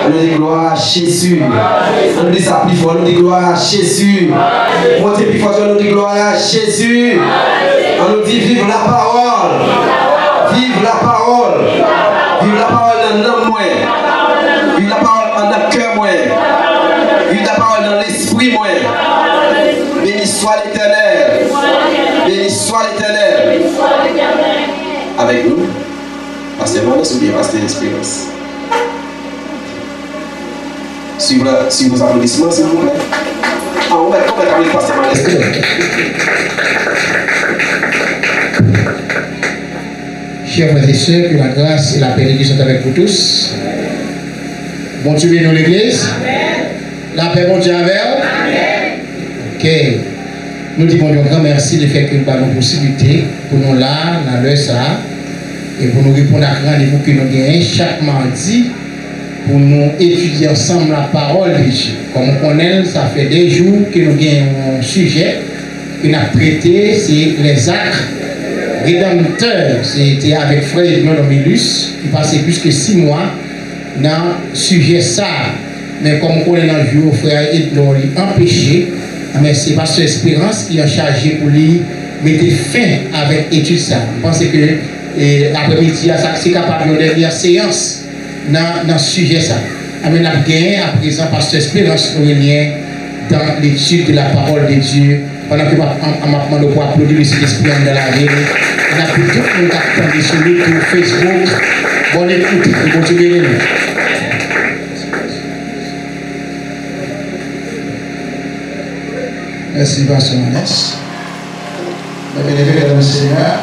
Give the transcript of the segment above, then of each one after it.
On nous dit gloire à Jésus. On nous dit ça plus fort, on nous dit gloire à Jésus. Montez plus fort, on nous dit gloire à Jésus. On nous dit vive la parole. Vive la parole. Vive la parole dans l'âme. Vive la parole dans le cœur. Vive la parole dans l'esprit. Béni soit l'Éternel. Béni soit l'Éternel. Avec nous, Pasteur Manos ou bien Pasteur Espérance. Suivez vos applaudissements, s'il vous plaît. Ah, on va avec Pasteur Manos. Chers frères et sœurs, que la grâce et la paix sont avec vous tous. Bon Dieu bénit l'église. La paix, bon Dieu avec vous. Ok. Nous disons un grand merci de faire que nous avons la possibilité pour nous là, dans l'heure ça, et pour nous répondre à rendez-vous que nous gagnons chaque mardi pour nous étudier ensemble la parole de Dieu. Comme on connaît, ça fait des jours que nous gagnons un sujet que nous avons traité, c'est les actes rédempteurs. C'était avec frère Edmond Domilus, qui passait plus que 6 mois dans le sujet ça. Mais comme on connaît dans le jour, frère Edmond empêché. Mais c'est Pasteur Espérance qui est chargé pour lui mettre fin avec l'étude ça. Je pense que l'après-midi, c'est capable de dernière séance dans ce sujet ça. Mais nous avons gagné à présent Pasteur Espérance Aurélien dans l'étude de la parole de Dieu. Pendant que je m'appelle pour applaudir le Saint-Esprit dans la ville. On a pu tout le monde attendre sur YouTube, Facebook. Bonne écoute, bon Dieu béni. Merci, Pasteur Manès. Mesdames et Seigneur,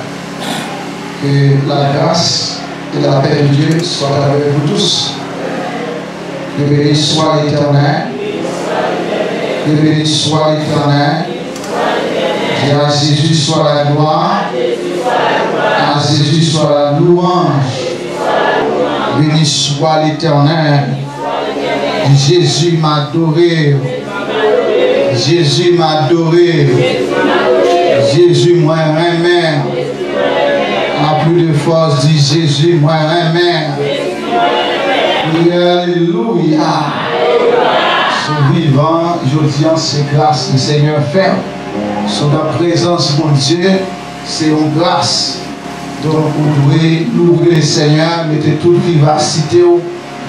que la grâce et la paix de Dieu soient avec vous tous. Que béni soit l'Éternel. Que béni soit l'Éternel. Et à Jésus soit la gloire. À Jésus soit la louange. Béni soit l'Éternel. Jésus m'a adoré. Jésus m'a adoré. Jésus m'a aimé. À plus de force, dit Jésus m'a aimé. Alléluia. Ce vivant, je dis en ces grâces, le Seigneur fait. Sur la présence, mon Dieu, c'est une grâce. Donc, vous devez louer le Seigneur, mettez toute vivacité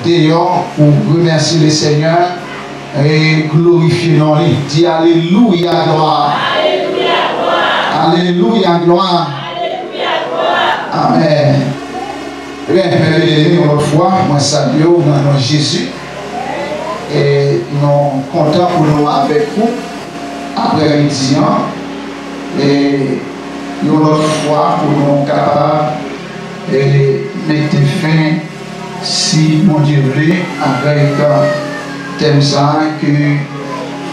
dehors pour remercier le Seigneur. Et glorifier dans lui. Dis Alléluia, gloire. Alléluia, gloire. Alléluia, gloire. Amen. Bien, une autre fois, moi salue dans le nom de Jésus. Et nous sommes contents pour nous avec vous après-midi. Et une autre fois pour nous capables de mettre fin, si mon Dieu veut, avec thème ça que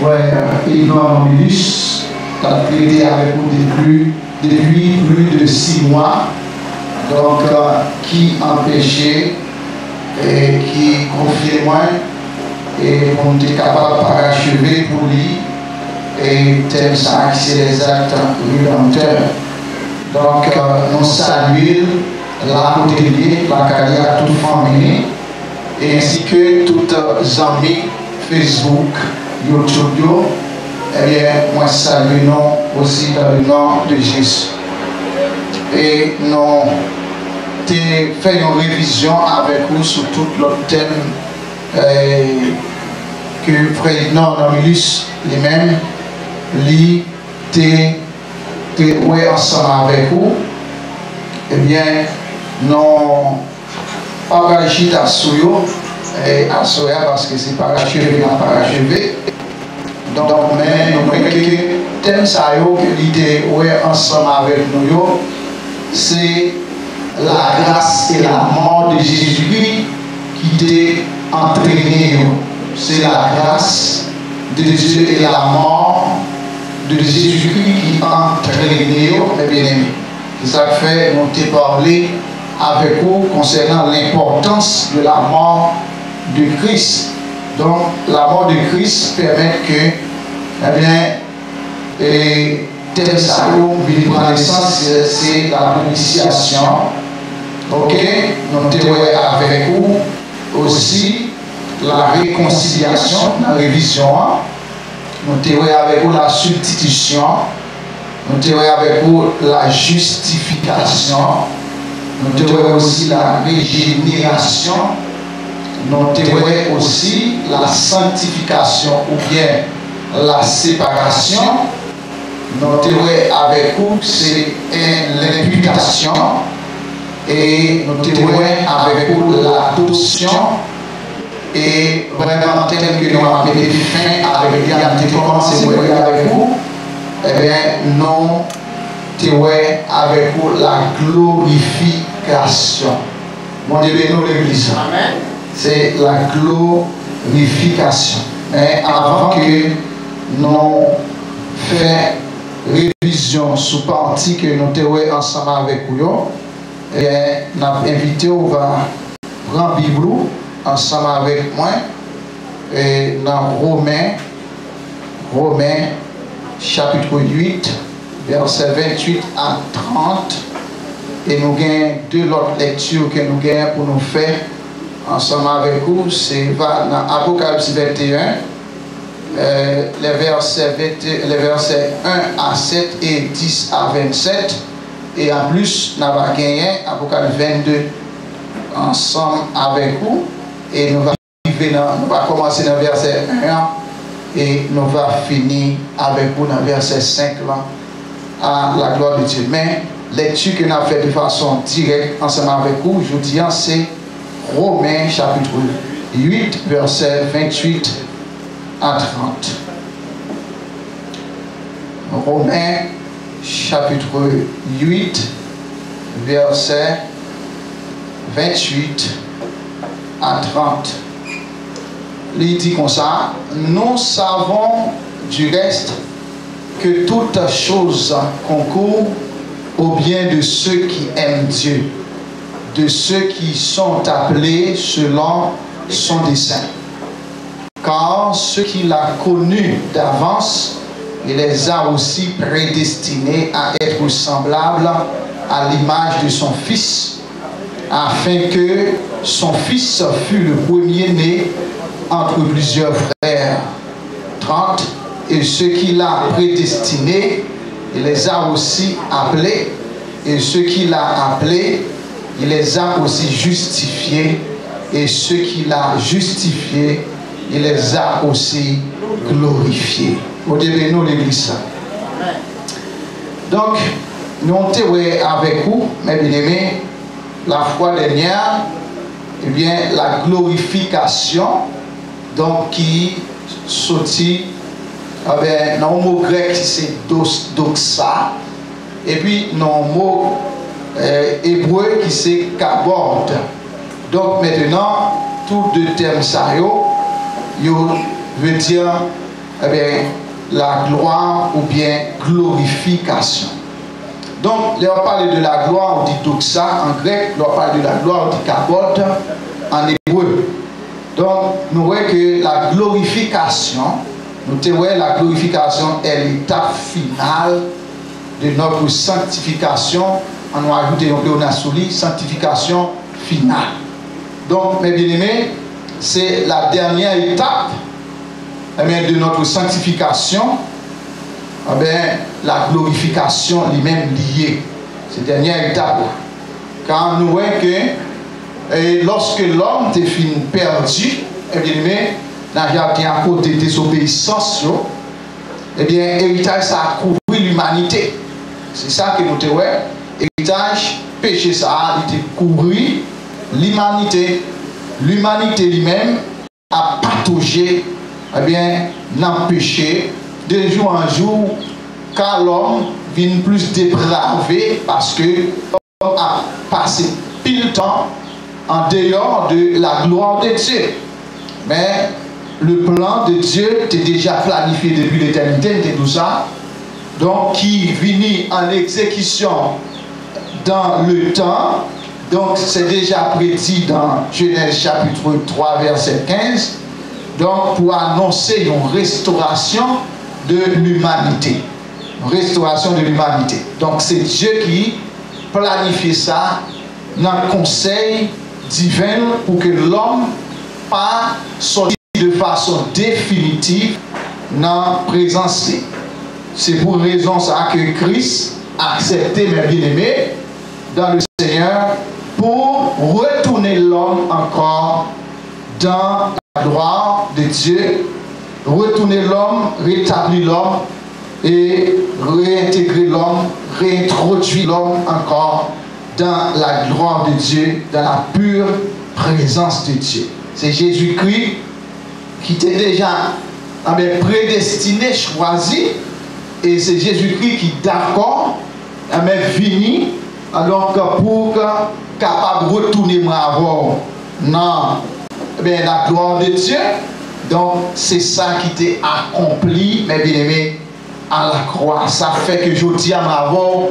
frère Edmond Domilus a traité avec nous depuis plus de 6 mois. Donc, qui empêchait et qui confiait moins et on était capable de parachever pour lui. Et thème ça, c'est les actes rédempteurs. Donc, nous saluons la hôtelier, la carrière toute famille, ainsi que toutes les amis Facebook, YouTube, eh bien, moi saluons aussi dans le nom de Jésus. Et nous faisons une révision avec vous sur tout l'autre thème que frère Edmond Domilus lui-même lit ensemble avec vous. Eh bien, nous parachuté à Souyo et à Soya parce que c'est parachevé à parachevé. Donc, mais nous voyons que le thème ça que l'idée ensemble avec nous, c'est la grâce et la mort de Jésus-Christ qui t'est entraîné. C'est la grâce de Dieu et la mort de Jésus-Christ qui entraîné, mes bien-aimés. Ça fait nous te parler avec vous concernant l'importance de la mort de Christ. Donc, la mort de Christ permet que, eh bien, tel salon, c'est la propitiation. Ok, nous te avec vous aussi la réconciliation, la révision, nous avons avec vous la substitution, nous avons avec vous la justification, nous avons aussi la régénération, nous avons aussi la sanctification ou bien la séparation, nous avons avec vous c'est l'imputation et nous avons avec vous l'adoption. Et vraiment, tel que nous avons mis fin avec l'identité, commencé avec vous, eh bien, nous avons avec vous la glorification. Mon Dieu, nous l'église. C'est la glorification. Mais avant que nous fassions révision sous partie que nous avons ensemble avec vous, eh bien, nous avons invité, on va prendre la Bible ensemble avec moi et dans Romains chapitre 8 verset 28 à 30 et nous avons deux autres lectures que nous avons pour nous faire ensemble avec vous. C'est dans Apocalypse 21 les versets 1 à 7 et 10 à 27 et en plus nous avons gagné Apocalypse 22 ensemble avec vous. Et nous allons commencer dans le verset 1 et nous allons finir avec vous dans le verset 5 là, à la gloire de Dieu. Mais lecture que nous avons fait de façon directe ensemble avec vous, je dis c'est Romains chapitre 8, verset 28 à 30. Romains chapitre 8, verset 28 à 30. Il dit comme ça, nous savons du reste que toute chose concourt au bien de ceux qui aiment Dieu, de ceux qui sont appelés selon son dessein. Car ceux qu'il a connus d'avance, il les a aussi prédestinés à être semblables à l'image de son Fils, afin que son Fils fût le premier-né entre plusieurs frères. 30. Et ceux qu'il a prédestinés, il les a aussi appelés. Et ceux qu'il a appelés, il les a aussi justifiés. Et ceux qu'il a justifiés, il les a aussi glorifiés. Au début, nous, l'église. Donc, nous sommes avec vous, mes bien-aimés, la fois dernière, eh bien, la glorification, donc qui sortit, dans le mot grec, c'est doxa, et puis dans le mot hébreu, qui c'est kabod. Donc maintenant, tous deux termes, ça veut dire eh bien, la gloire ou bien glorification. Donc, là, on parle de la gloire, on dit doxa en grec, là, on parle de la gloire, on dit kabod en hébreu. Donc, nous voyons que la glorification, la glorification est l'étape finale de notre sanctification. On nous ajoute un peu sanctification finale. Donc, mes bien-aimés, c'est la dernière étape de notre sanctification. La glorification lui-même liée. C'est la dernière étape. Car nous voyons que lorsque l'homme est fini perdu, dans le jardin à côté de désobéissance, héritage ça a couvert l'humanité. C'est ça que nous te voyons. Héritage, péché ça a couvert l'humanité. L'humanité lui-même a pataugé dans le péché de jour en jour, car l'homme vient plus dépravé parce que l'homme a passé pile temps en dehors de la gloire de Dieu. Mais le plan de Dieu était déjà planifié depuis l'éternité, c'était tout ça. Donc, qui vient en exécution dans le temps. Donc, c'est déjà prédit dans Genèse chapitre 3, verset 15. Donc, pour annoncer une restauration de l'humanité. Restauration de l'humanité. Donc, c'est Dieu qui planifie ça dans le conseil divin pour que l'homme pas sorti de façon définitive dans la présence. C'est pour raison ça que Christ a accepté, mes bien-aimés, dans le Seigneur, pour retourner l'homme encore dans la gloire de Dieu, retourner l'homme, rétablir l'homme et réintégrer l'homme, réintroduire l'homme encore dans la gloire de Dieu, dans la pure présence de Dieu. C'est Jésus-Christ qui était déjà prédestiné, choisi, et c'est Jésus-Christ qui d'accord, venu, alors pour capable de retourner dans la gloire de Dieu. Donc c'est ça qui était accompli, mes bien-aimés, à la croix. Ça fait que je dis à ma voix,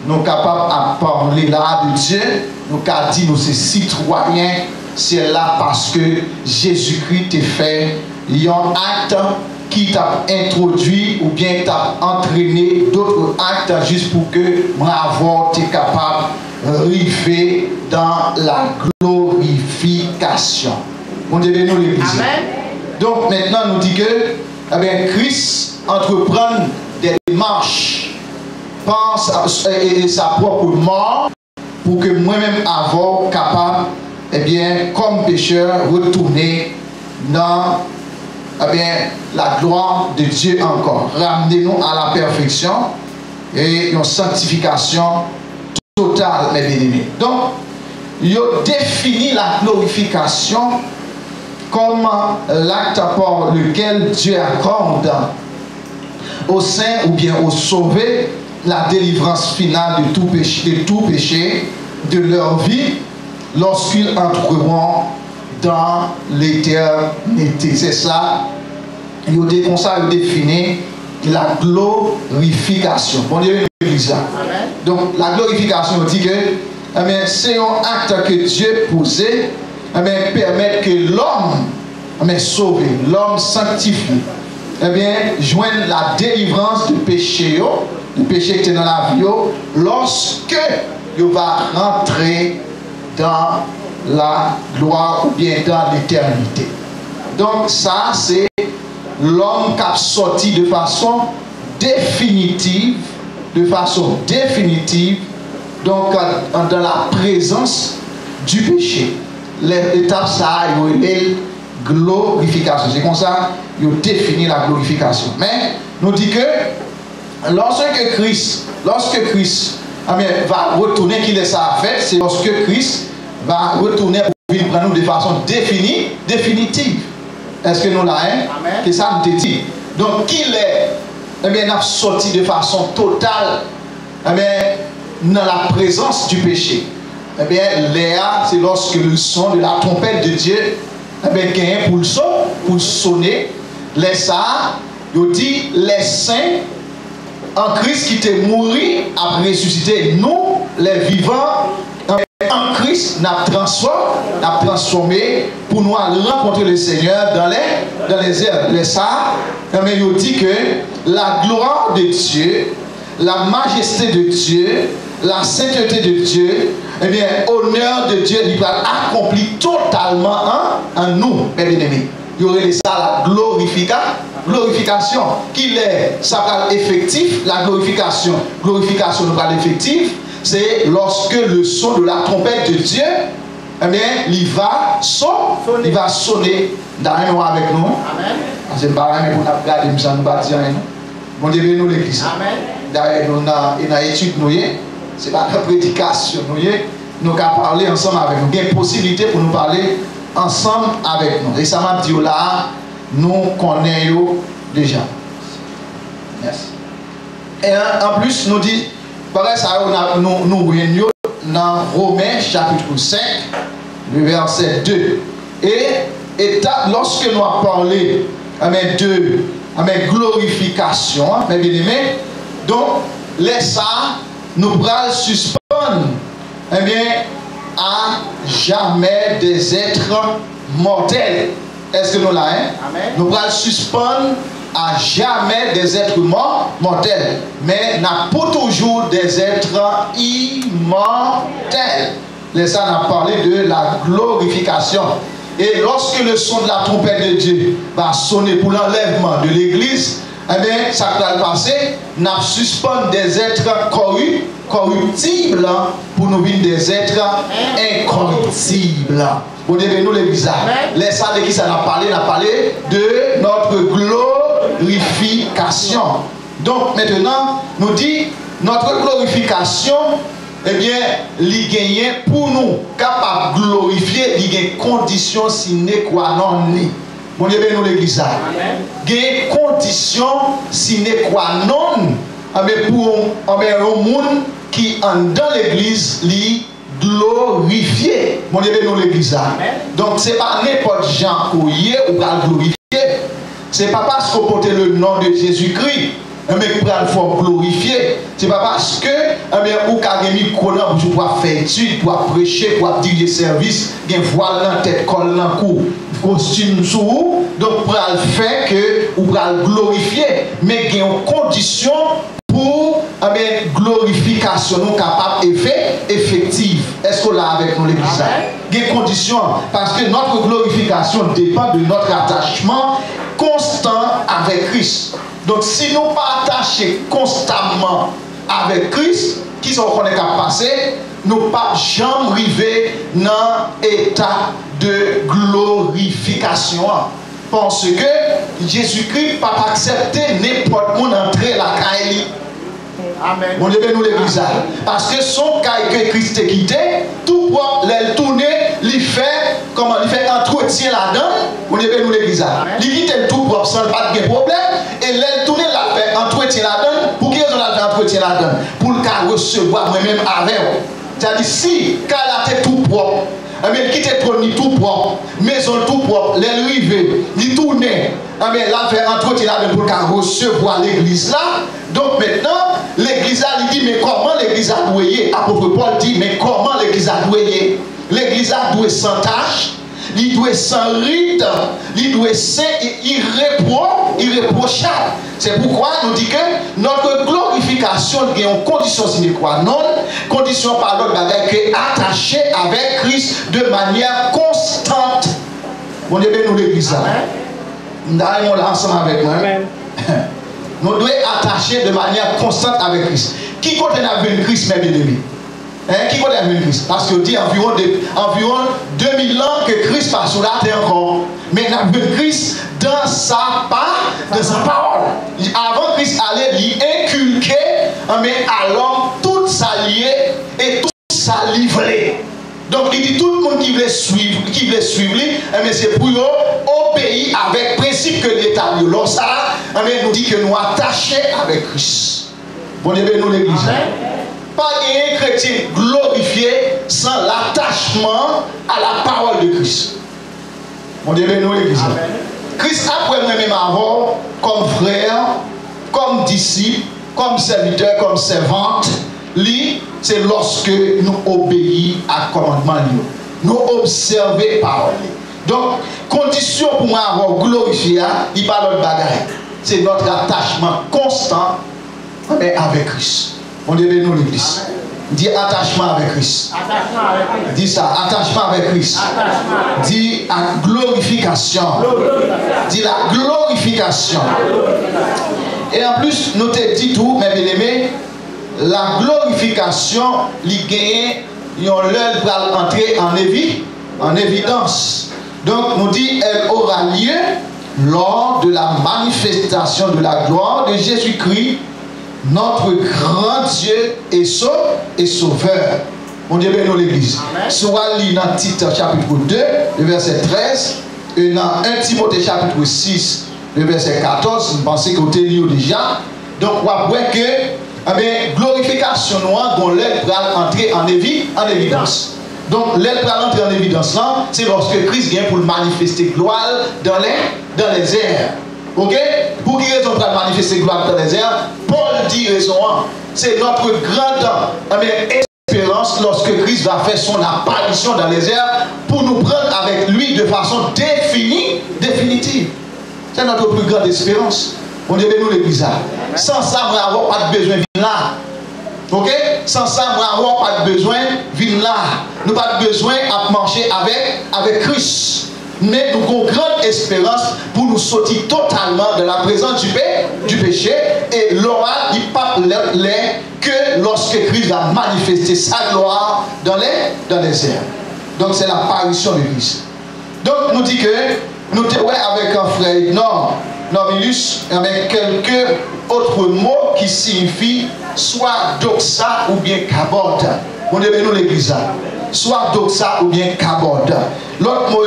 nous sommes capables de parler là de Dieu, nous sommes dit nous sommes citoyens, c'est là parce que Jésus-Christ t'a fait un acte qui t'a introduit ou bien t'a entraîné d'autres actes juste pour que moi tu es capable d'arriver dans la glorification. Mon Dieu, nous l'Église. Donc maintenant nous dit que Christ entreprend des démarches, pense à sa propre mort pour que moi-même avoir capable, comme pécheur, retourner dans la gloire de Dieu encore. Ramenez-nous à la perfection et une sanctification totale, mes bien-aimés. Donc, il a défini la glorification comme l'acte par lequel Dieu accorde au saint ou bien au sauvé la délivrance finale de tout péché de leur vie lorsqu'ils entreront dans l'éternité. C'est ça, il a défini la glorification. Bon Dieu, l'Église. Donc la glorification, on dit que c'est un acte que Dieu posait, permettre que l'homme sauvé, l'homme sanctifié, joigne la délivrance du péché, le péché qui est dans la vie, lorsque il va rentrer dans la gloire ou bien dans l'éternité. Donc ça, c'est l'homme qui a sorti de façon définitive, donc dans la présence du péché. L'étape ça, il y a glorification. C'est comme ça qu'il définit la glorification. Mais nous dit que lorsque Christ va retourner, qu'il est ça à faire, c'est lorsque Christ va retourner pour vivre pour nous de façon définitive. Est-ce que nous l'avons? C'est ça nous dit. Donc, qu'il est, n'a sorti de façon totale dans la présence du péché. Léa, c'est lorsque le son de la trompette de Dieu gagne pour sonner. Les ça, il dit les saints en Christ qui t'est mouru a ressuscité. Nous, les vivants, en Christ, nous transformé pour nous aller rencontrer le Seigneur dans les airs. Les ça, il dit que la gloire de Dieu, la majesté de Dieu, la sainteté de Dieu, honneur de Dieu, il va accomplir totalement en nous, mes bien-aimés. Il y aurait ça la glorification, qu'il est, ça va effectif, la glorification nous va effectif, c'est lorsque le son de la trompette de Dieu, il va sonner dans un mois avec nous. C'est pas rien, mais pour nous regarder, ça nous va dire rien. Bon Dieu, nous l'Église. D'ailleurs, nous avons une étude, c'est pas la prédication, nous avons parlé ensemble avec nous. Il y a une possibilité pour nous parler ensemble avec nous. Et ça m'a dit là, nous connaissons déjà. Yes. Et en plus, nous dit, pareil, ça, nous réunions dans Romains chapitre 5, le verset 2. Et lorsque nous avons parlé de glorification, mes bien-aimés, donc, les ça, nous pourrons suspendre à jamais des êtres mortels. Est-ce que nous l'avons? Nous pourrons suspendre à jamais des êtres mortels, mais n'a pas toujours des êtres immortels. Les ça, on a parlé de la glorification. Et lorsque le son de la trompette de Dieu va sonner pour l'enlèvement de l'église, eh bien, ça va passer, nous suspendons des êtres corruptibles pour nous venir des êtres incorruptibles. Vous devez nous l'église. Les ça de qui ça a parlé de notre glorification. Donc maintenant, nous dit notre glorification, eh bien, il gagne pour nous, capable de glorifier, il y a une condition sine qua non. Vous devez nous l'église. Il y a une condition sine qua non, mais pour un monde qui est dans l'église, lui glorifié. Vous devez nous l'église. Donc, ce n'est pas n'importe gens ou pas glorifier. Ce n'est pas parce qu'on porte le nom de Jésus-Christ. Mais pour le glorifier, ce n'est pas parce que ou pour faire étude, pour prêcher, pour diriger service, il y a un voile dans la tête, col dans le cou, costume sous, donc pour le faire que ou pour le glorifier, mais il y a une condition pour glorification nous capable effective. Est-ce qu'on l'a avec nous l'église? Il y a une condition parce que notre glorification dépend de notre attachement constant avec Christ. Donc si nous pas attachés constamment avec Christ, qui sont qu'on est capable de passer, nous pas jamais arriver dans l'état de glorification. Parce que Jésus-Christ pas accepter n'importe où entrer la caille. Amen. On devait nous l'église. Parce que son caille que Christ a quitté, tout propre, il tourne, il fait entretien là-dedans. On devait nous l'église. Il quitte tout propre sans pas de problème. Et il tourne, il fait entretien là-dedans. Pour qui ils ont fait entretien là-dedans? Pour le cas recevoir moi-même avec. C'est-à-dire, si quand il a tout propre, il quitte tout propre, maison tout propre, les rivets, il tourne, il a fait entretien là-dedans pour le cas recevoir l'église là. Donc maintenant, l'église a dit, mais comment l'église a doué? Apôtre Paul dit, mais comment l'église a doué? L'église a doué sans tâche, il doit sans rite, il doit saint et irréprochable. C'est pourquoi nous dit que notre glorification est en condition sine qua non, condition par l'autre bagaille qui est attachée avec Christ de manière constante. On devait nous l'église. Nous allons ensemble avec moi. Nous devons attacher de manière constante avec Christ. Qui compte avec Christ, mes bien-aimés? Qui compte avec Christ? Parce que dit environ 2000 ans que Christ passe sur la terre encore. Mais nous avons Christ dans sa parole. Avant Christ allait lui inculquer à l'homme toute sa liée et toute sa livrée. Donc il dit tout le monde qui veut suivre, c'est pour obéir avec le principe que l'État de l'eau ça, nous dit que nous attachons avec Christ. Bon, nous l'église. Pas un chrétien glorifié sans l'attachement à la parole de Christ. Bon, nous l'église. Christ après moi-même avant, comme frère, comme disciple, comme serviteur, comme servante. C'est lorsque nous obéissons à commandement, nous observons parole. Donc, condition pour moi avoir glorifié, il parle de bagaille. C'est notre attachement constant avec Christ. On devait nous l'église. Dis attachement avec Christ. Dis ça, attachement avec Christ. Dis la glorification. Dis la glorification. Et en plus, nous te dit tout, mes bien-aimés, la glorification, il gagne, l'heure va entrer en évidence. Donc, nous dit, elle aura lieu lors de la manifestation de la gloire de Jésus-Christ, notre grand Dieu et Sauveur. On dit bien dans l'église. Soit lit dans Tite chapitre 2, le verset 13, et dans 1 Timothée chapitre 6, le verset 14, vous pensez que vous avez lu déjà. Donc, on voit que glorification noire dont l'aile va entrer en évidence. Donc l'aile va entrer en évidence là, c'est lorsque Christ vient pour manifester gloire dans les airs. Ok? Pour qui raison pour manifester gloire dans les airs? Paul dit raison. C'est notre grande espérance lorsque Christ va faire son apparition dans les airs pour nous prendre avec lui de façon définitive. C'est notre plus grande espérance. On devait nous l'église. Sans ça, on n'avons pas de besoin de là. Ok? Sans ça, on n'avons pas de besoin de là. Nous n'avons pas de besoin à marcher avec Christ. mais nous avons une grande espérance pour nous sortir totalement de la présence du péché. Et l'oral, il parle que lorsque Christ va manifester sa gloire dans les airs. Donc c'est l'apparition de Christ. Donc nous dit que nous sommes avec un frère Normilus, avec quelques autres mots qui signifient soit doxa ou bien kabod. On devait nous l'église. Soit doxa ou bien kabod. L'autre mot,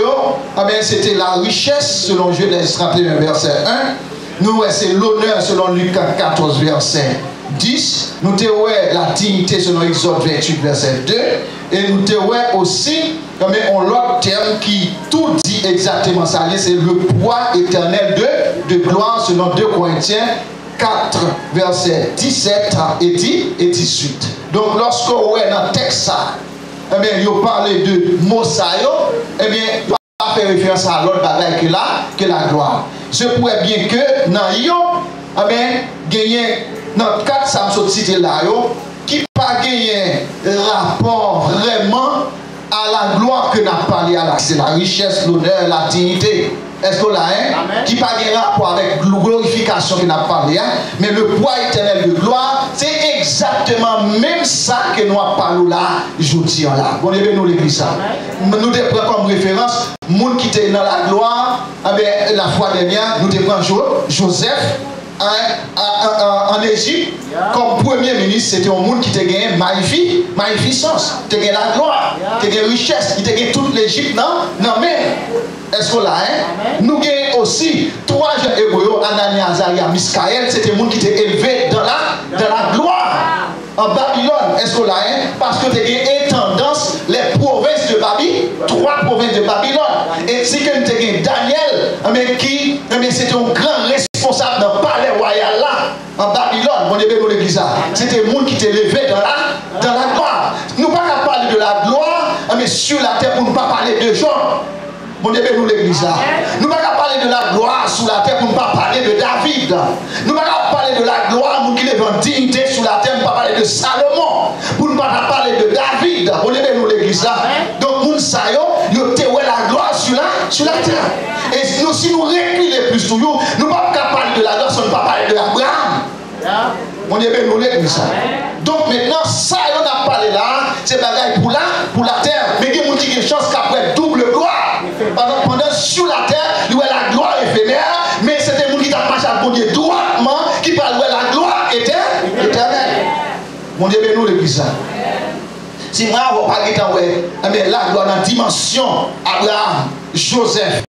c'était la richesse selon Genèse 31 verset 1. Nous c'est l'honneur selon Lucas 14 verset 10. Nous avons la dignité selon Exode 28 verset 2. Et nous avons aussi l'autre terme qui tout dit exactement ça. C'est le poids éternel de gloire selon 2 Corinthiens 4 verset 17 et 18. Donc lorsqu'on est dans le texte, il parle de Mosaïo, il va faire référence à l'autre bagaille que la gloire. Ce pourrait bien que dans Yo, gagner dans 4 ça me cité là qui pas gagner rapport vraiment à la gloire que n'a parlé à la, c'est la richesse, l'honneur, la dignité. Est-ce que là, qui pas de rapport avec la glorification que n'a parlé, mais le poids éternel de gloire, c'est exactement même ça que nous parlons là, je dis là. Bon, nous l'église ça. Nous devons comme référence, monde qui était dans la gloire, la fois dernière, nous devons Joseph. En Égypte, comme premier ministre, c'était un monde qui te gagné magnificence, te gagné la gloire, te gagné richesse, qui te gagné toute l'Égypte, non mais est-ce que là, nous gagnons aussi 3 jeunes hébreux, Anania, Azaria, Miskaël, c'était un monde qui était élevé dans la gloire en Babylone. Est-ce que là, parce que tu as gagné tendance les provinces de Babylone, 3 provinces de Babylone, et si que tu as gagné Daniel, qui c'était un grand responsable dans le palais royal là, en Babylone, on est dans l'église. C'était un monde qui était élevé dans la gloire. Nous ne pouvons pas parler de la gloire, mais sur la terre pour ne pas parler de gens. On est dans l'église. Nous ne pouvons pas parler de la gloire sur la terre pour ne pas parler de David. Nous ne pouvons pas parler de la gloire, nous qui lèvons en dignité sur la terre, pour ne pas parler de Salomon. Pour ne pas parler de David. On est dans l'église. Donc, nous savons, nous avons la gloire sur la terre. Et si nous reculons plus toujours, nous ne pouvons pas parler de la gloire sans ne pas parler de Abraham. On est bien l'église. Donc maintenant, ça, on a parlé là, c'est bagaille pour la terre. Mais il y a des gens qui ont une chance qu'après double gloire. Pendant sur la terre, il y a la gloire éphémère, mais c'est des gens qui ont marché à bon Dieu droitement, qui parlent de la gloire éternelle. On est bien l'église. Si moi, je ne vais pas dire la gloire dans la dimension Abraham, Joseph,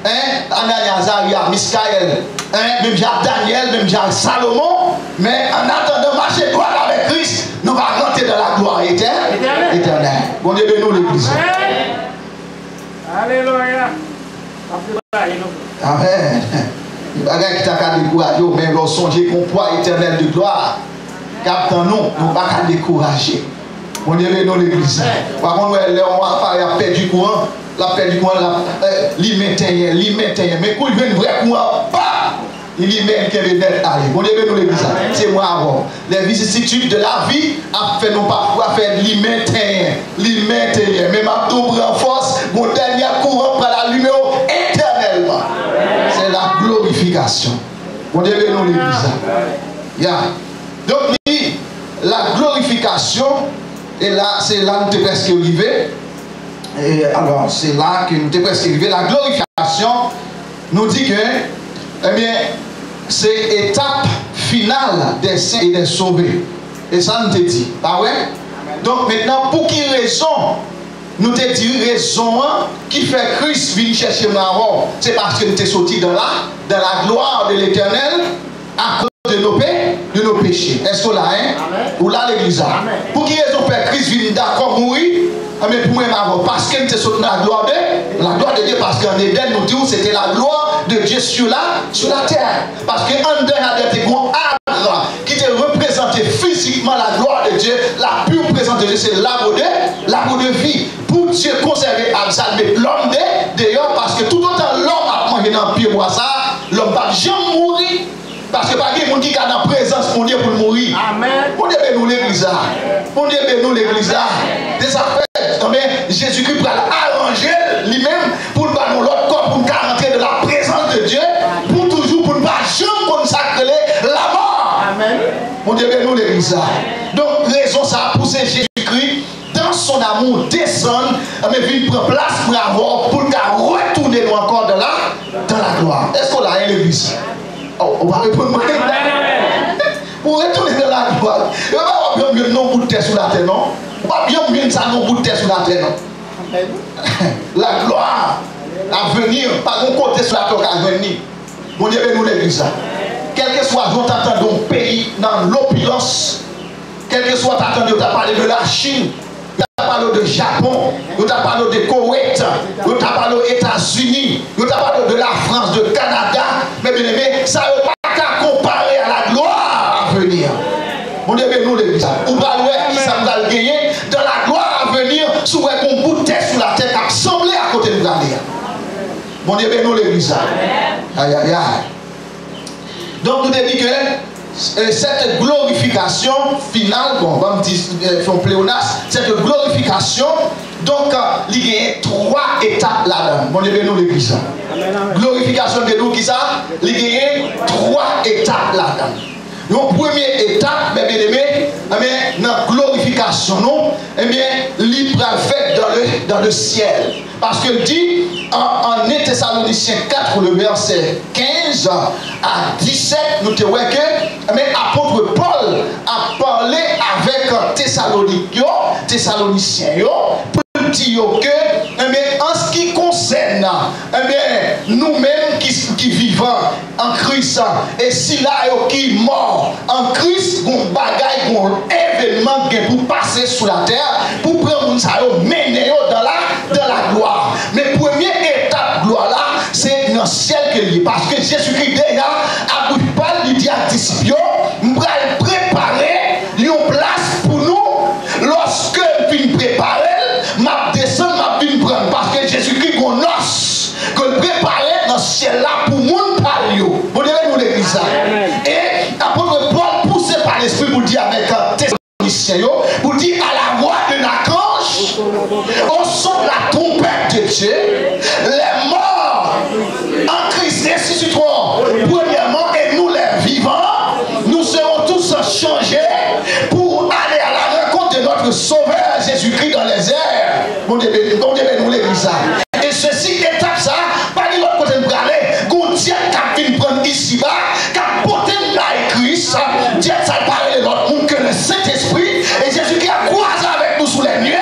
Anania, Azaria, Miskaël, même Daniel, même Salomon, mais en attendant marcher droit avec Christ, nous allons rentrer dans la gloire éternelle. Bon Dieu bénisse l'église. Alléluia. Amen. Il n'y a pas qui t'a découragé, mais nous songez qu'on poids éternel de gloire. Captain, nous ne pas décourager. Bon Dieu bénisse l'église. Par contre, on a perdu courant. La paix du courant, il met mais quand il veut un vrai courant, il y met qu'il est net. Allez, bon Dieu, nous l'église. C'est moi avant. Les vicissitudes de la vie a fait non parfois faire l'immédiat. Mais ma tout prend force, mon dernier courant par la lumière éternellement. C'est la glorification. Bon Dieu, nous l'église. Donc, la glorification, et là, c'est là que nous sommes presque arrivés. Et alors, c'est là que nous sommes presque arrivés. La glorification nous dit que, eh bien, c'est l'étape finale des saints et des sauvés. Et ça nous te dit. Ah ouais? Donc maintenant, pour quelle raison nous te dit raison qui fait Christ venir chercher Maron? C'est parce que nous sommes sortis dans la gloire de l'Éternel à cause de nos péchés. Est-ce que là, ou là l'église? Pour quelle raison fait Christ venir d'accord mourir? Mais pour moi, parce que nous sommes sortis dans la gloire de Dieu, parce qu'en Éden, nous disons que c'était la gloire de Dieu sur la terre. Parce qu'en dehors de arbre qui te représentait physiquement la gloire de Dieu, la pure présence de Dieu, c'est l'arbre de vie. Pour Dieu conserver l'arbre, mais l'homme d'ailleurs, parce que tout autant l'homme a mangé dans le pied, l'homme ne va jamais mourir. Parce que pas de monde qui a dans la présence pour Dieu pour mourir. Amen. On devait nous l'église. On devait nous l'église. Des affaires. Jésus-Christ va arranger lui-même pour nous l'autre Mon Dieu, nous l'église. Donc, raison ça a poussé Jésus-Christ dans son amour descendre, mais vient prendre place pour avoir, pour retourner nous encore dans la gloire. Est-ce qu'on a l'église? On va répondre. Pour retourner dans la gloire. Il n'y a pas bien non bout de terre sur la terre, non? Pas bien ça non bout de terre sur la terre, non? La gloire à venir, par un côté sur la terre à venir. Mon Dieu, nous l'église. Quel que soit votre attendons pays dans l'opulence, quel que soit attendons, tu as parlé de la Chine, tu as parlé de Japon, tu as parlé de Koweït, tu as parlé des États-Unis, tu as parlé de la France, de Canada, mais bien aimé, ça ne peut pas comparer à la gloire à venir. Mon Dieu, nous l'église. Ou pas qui ça va gagner dans la gloire à venir, sous un bout de terre sur la terre qui a semblé à côté de la terre. Mon Dieu, nous l'église. Aïe, aïe, aïe. Donc, nous avons dit que cette glorification finale, bon, on va me dire, son pléonas, cette glorification, donc, il y a 3 étapes là-dedans. Mon Dieu, nous l'église. Glorification de nous, qui ça? Il y a 3 étapes là-dedans. Donc, première étape, mes bien-aimés, dans la glorification, eh bien, libre fait dans le ciel. Parce que dit, en Thessaloniciens 4, le verset 15 à 17, nous te voyons que l'apôtre Paul a parlé avec Thessaloniciens, pour dire que, en ce qui concerne nous-mêmes qui vivons en Christ, et si là qui est mort en Christ, on bagaille, un événement pour passer sur la terre, pour prendre ça, mener dans la gloire. Mais première étape gloire là, c'est dans le ciel que lié. Parce que Jésus-Christ déjà a pas lui dit à disciples, nous allons préparer une place pour nous. Lorsque nous préparer, m'a descendre, m'a prendre. Parce que Jésus-Christ qu'on os, que préparer dans le ciel là pour nous parler. Vous devez nous l'église ça. Et l'apôtre Paul poussé par l'esprit pour dire avec Thessaloniciens, pour dire à la voix de l'archange, au son de la trompette de Dieu, les morts en Christ ressusciteront premièrement et nous les vivants, nous serons tous changés pour aller à la rencontre de notre Sauveur Jésus-Christ dans les airs. On devait nous l'église ça. Et ceci étape ça, pas de l'autre côté de aller, qu'on Dieu qui vient prendre ici-bas, qui a porté la Christ, Dieu ça parle de l'autre monde que le Saint-Esprit et Jésus-Christ a croisé avec nous sous les nuées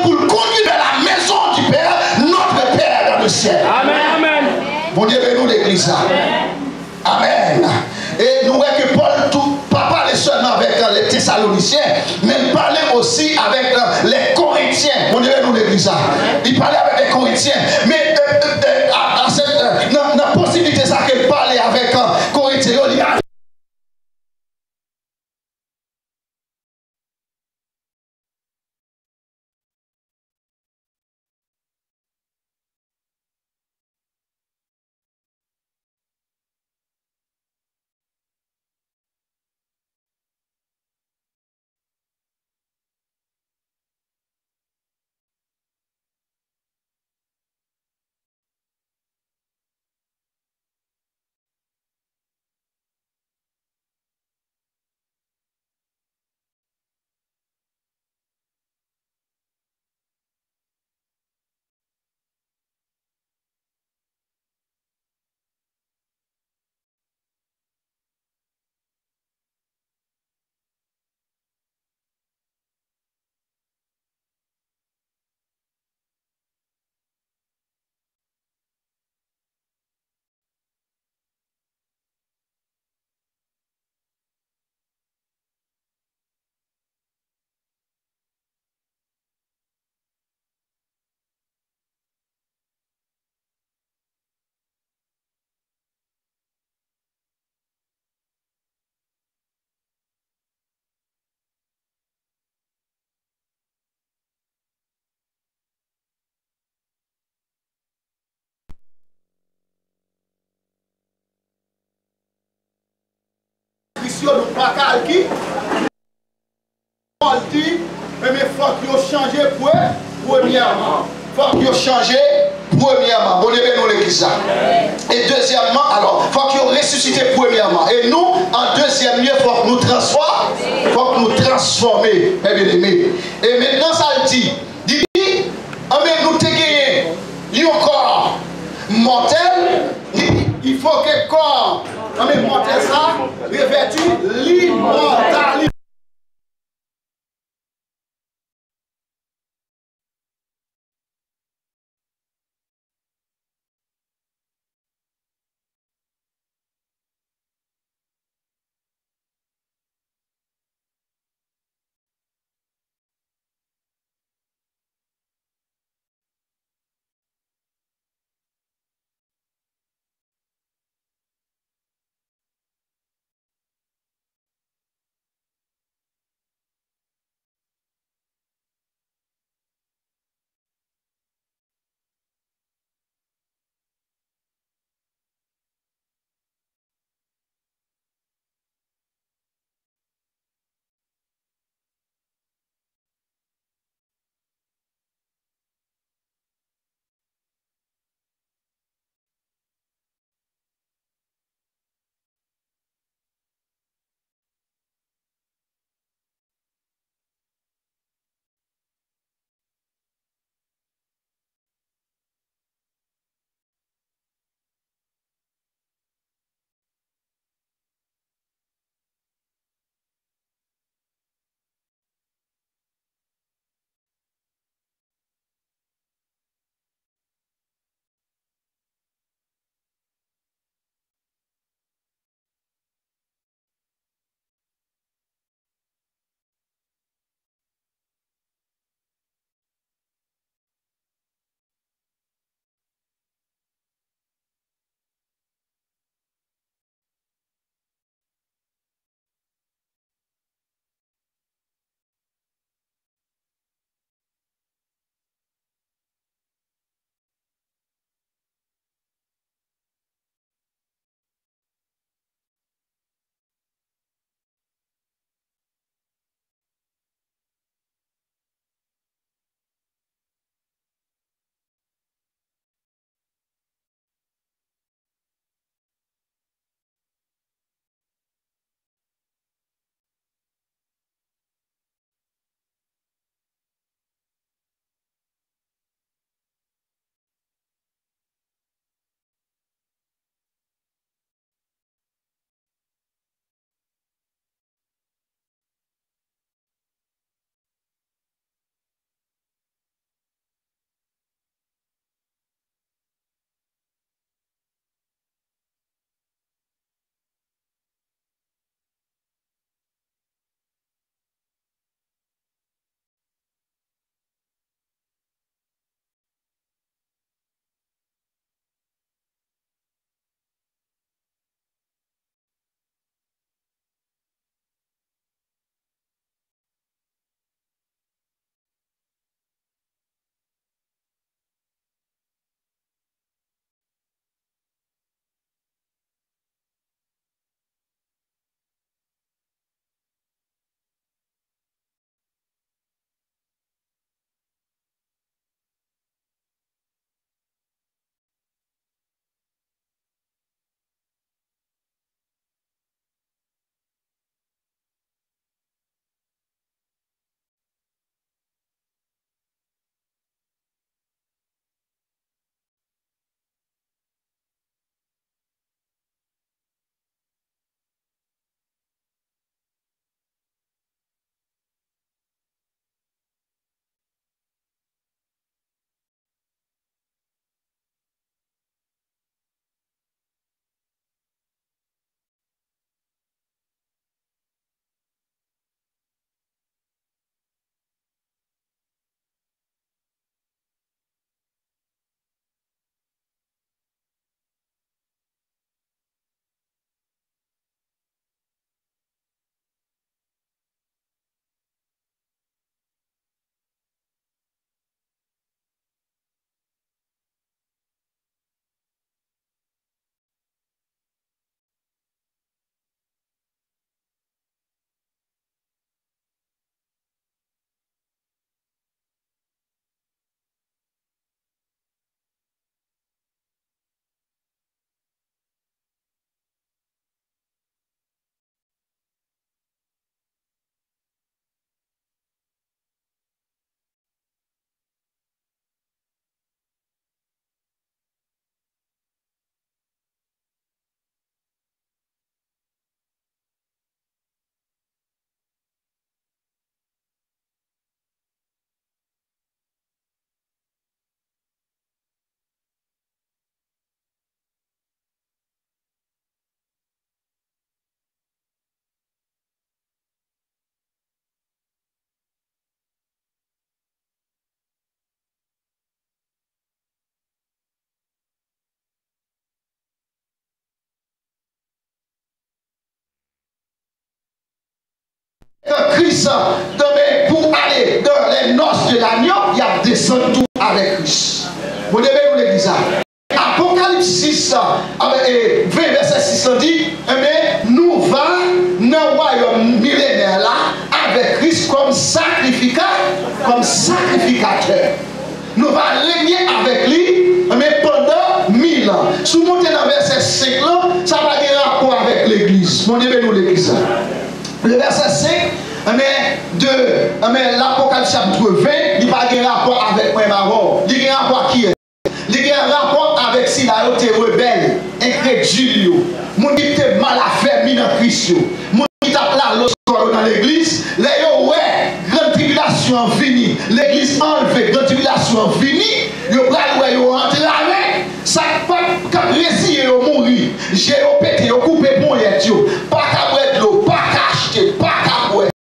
pour le conduire vers la maison du Père, notre Père dans le ciel. Amen, amen. Bon Dieu, nous l'église là. Amen. Et nous voyons que Paul pas parler seulement avec les Thessaloniciens, mais il parlait aussi avec les Corinthiens. Bon Dieu, nous l'église là. Il parlait avec les Corinthiens. Mais dans la possibilité ça qu'il parlait avec Corinthiens, il a nous pas calquer. Paul dit, mais il faut qu'il change premièrement. Il faut qu'il change premièrement. Bon, nous l'église. Et deuxièmement, alors, il faut qu'il ressuscite premièrement. Et nous, en deuxième lieu, il faut que nous transformer, mes bien-aimés. Et maintenant, ça le dit, nous te gagné, il y a un corps mortel, il faut que le corps, mortel ça, revêtu l'immortalité. Christ pour aller dans les noces de l'agneau, il y a descendu tout avec Christ. Vous devez nous le dire. Apocalypse 6, 20 verset 6 dit, nous va dans le royaume millénaire là, avec Christ comme sacrificateur. Nous allons régner avec lui pendant 1000 ans. Si vous montez dans le verset 5 là, ça va avoir rapport avec l'église. Mon Dieu, nous l'église. Le verset 5, de l'Apocalypse chapitre 20, il n'a pas de rapport avec moi, il a un rapport qui est. Il y a un rapport avec si la haute est rebelle, incrédule, mon qui était mal affermi dans Christ, mon qui tape la loge dans l'église, les ouais, grande tribulation finie, l'église enlevée, grande tribulation finie, ils vont rentrer avec, ça pas réussir, ils mourir, j'ai pété, ils coupé pour les yeux, pas